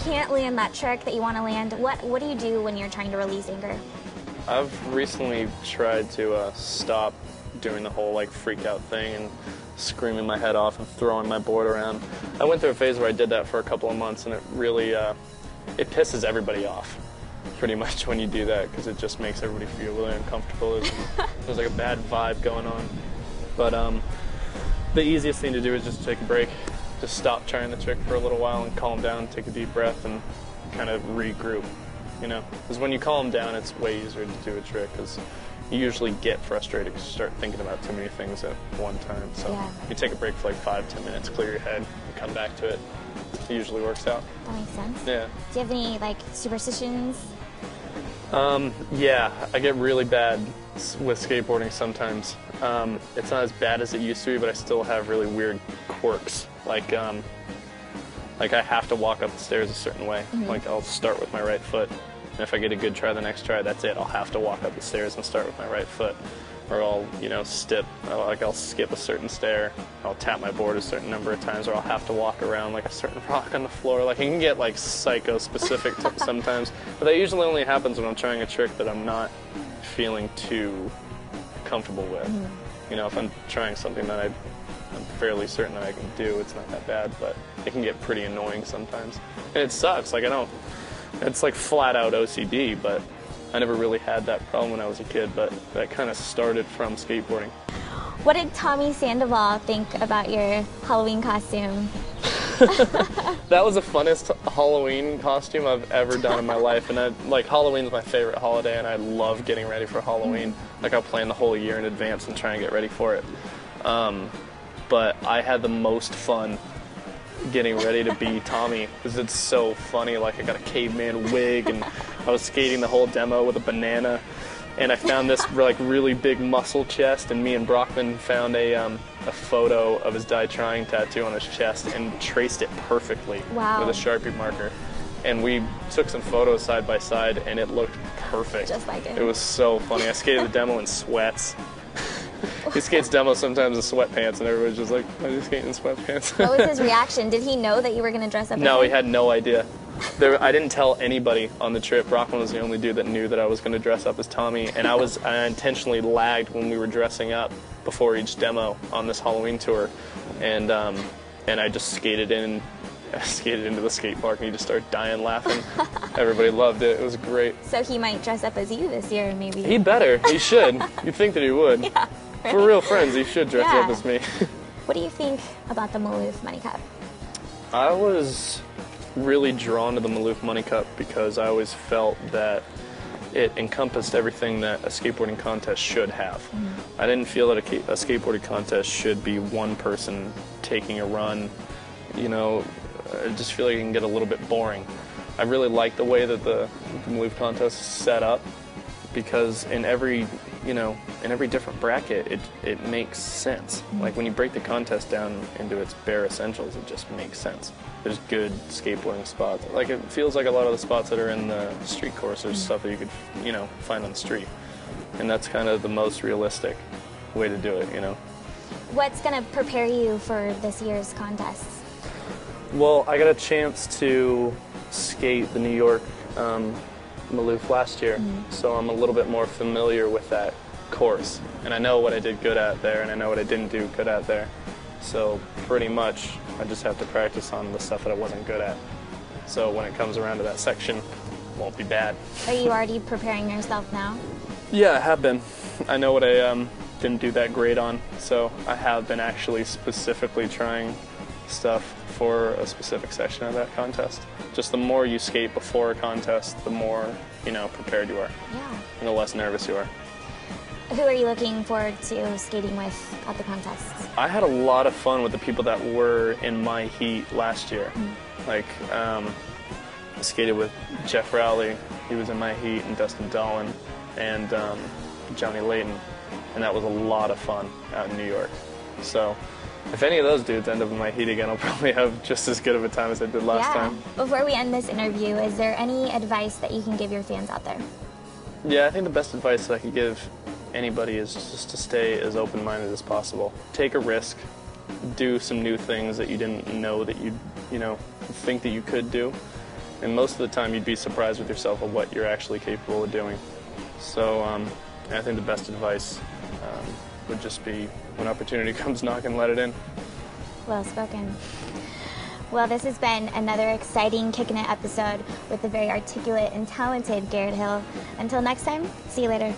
can't land that trick that you want to land, what do you do when you're trying to release anger? I've recently tried to stop doing the whole like freak out thing and screaming my head off and throwing my board around. I went through a phase where I did that for a couple of months, and it really it pisses everybody off pretty much when you do that, because it just makes everybody feel really uncomfortable. There's like a bad vibe going on. But the easiest thing to do is just take a break, just stop trying the trick for a little while and calm down, take a deep breath, and kind of regroup. You know, because when you calm down, it's way easier to do a trick, because you usually get frustrated because you start thinking about too many things at one time. So you take a break for like 5-10 minutes, clear your head, and come back to it. It usually works out. That makes sense. Yeah. Do you have any like superstitions? Yeah, I get really bad with skateboarding sometimes. It's not as bad as it used to be, but I still have really weird quirks. Like I have to walk up the stairs a certain way. Like I'll start with my right foot. And if I get a good try the next try, that's it. I'll have to walk up the stairs and start with my right foot. Or I'll, I'll skip a certain stair. I'll tap my board a certain number of times, or I'll have to walk around like a certain rock on the floor. Like, it can get like psycho-specific sometimes. But that usually only happens when I'm trying a trick that I'm not feeling too comfortable with. If I'm trying something that I'm fairly certain that I can do, it's not that bad, but it can get pretty annoying sometimes. And it sucks. Like, it's like flat out OCD, but I never really had that problem when I was a kid, but that kind of started from skateboarding. What did Tommy Sandoval think about your Halloween costume? That was the funnest Halloween costume I've ever done in my life, and Halloween's my favorite holiday, and I love getting ready for Halloween. Like, I'll plan the whole year in advance and try and get ready for it. But I had the most fun getting ready to be Tommy, because it's so funny. Like, I got a caveman wig, and I was skating the whole demo with a banana, and I found this really big muscle chest, and me and Brockman found a photo of his Die Trying tattoo on his chest and traced it perfectly with a Sharpie marker. And we took some photos side by side, and it looked perfect. Just like it. It was so funny. I skated the demo in sweats. He skates demo sometimes in sweatpants, and everybody's just like, why is he skating in sweatpants? What was his reaction? Did he know that you were going to dress up? No, he had no idea. I didn't tell anybody on the trip. Brockman was the only dude that knew that I was going to dress up as Tommy, and I intentionally lagged when we were dressing up before each demo on this Halloween tour, and I just skated into the skate park, and he just started dying laughing. Everybody loved it. It was great. So he might dress up as you this year, maybe. He better. He should. You'd think that he would. Yeah, right? For real friends, he should dress up as me. What do you think about the Maloof Money Cup? I was really drawn to the Maloof Money Cup because I always felt that it encompassed everything that a skateboarding contest should have. I didn't feel that a skateboarding contest should be one person taking a run. I just feel like it can get a little bit boring. I really like the way that the Maloof contest is set up, because in every different bracket, it makes sense. Like, when you break the contest down into its bare essentials, it just makes sense. There's good skateboarding spots. Like, it feels like a lot of the spots that are in the street course are stuff that you could, find on the street. And that's kind of the most realistic way to do it, What's going to prepare you for this year's contests? Well, I got a chance to skate the New York Maloof last year, so I'm a little bit more familiar with that course. And I know what I did good at there, and I know what I didn't do good at there. So pretty much, I just have to practice on the stuff that I wasn't good at. So when it comes around to that section, it won't be bad. Are you already preparing yourself now? Yeah, I have been. I know what I didn't do that great on, so I have been actually specifically trying stuff for a specific section of that contest. Just the more you skate before a contest, the more, prepared you are. Yeah. And the less nervous you are. Who are you looking forward to skating with at the contests? I had a lot of fun with the people that were in my heat last year. Like, I skated with Jeff Rowley, he was in my heat, and Dustin Dolan, and Johnny Layton, and that was a lot of fun out in New York. So, if any of those dudes end up in my heat again, I'll probably have just as good of a time as I did last time. Before we end this interview, is there any advice that you can give your fans out there? Yeah, I think the best advice that I could give anybody is just to stay as open-minded as possible. Take a risk, do some new things that you didn't know that you think that you could do, And most of the time you'd be surprised with yourself of what you're actually capable of doing. So I think the best advice would just be when opportunity comes knocking, let it in. Well spoken. Well, this has been another exciting Kickin' It episode with the very articulate and talented Garrett Hill. Until next time, see you later.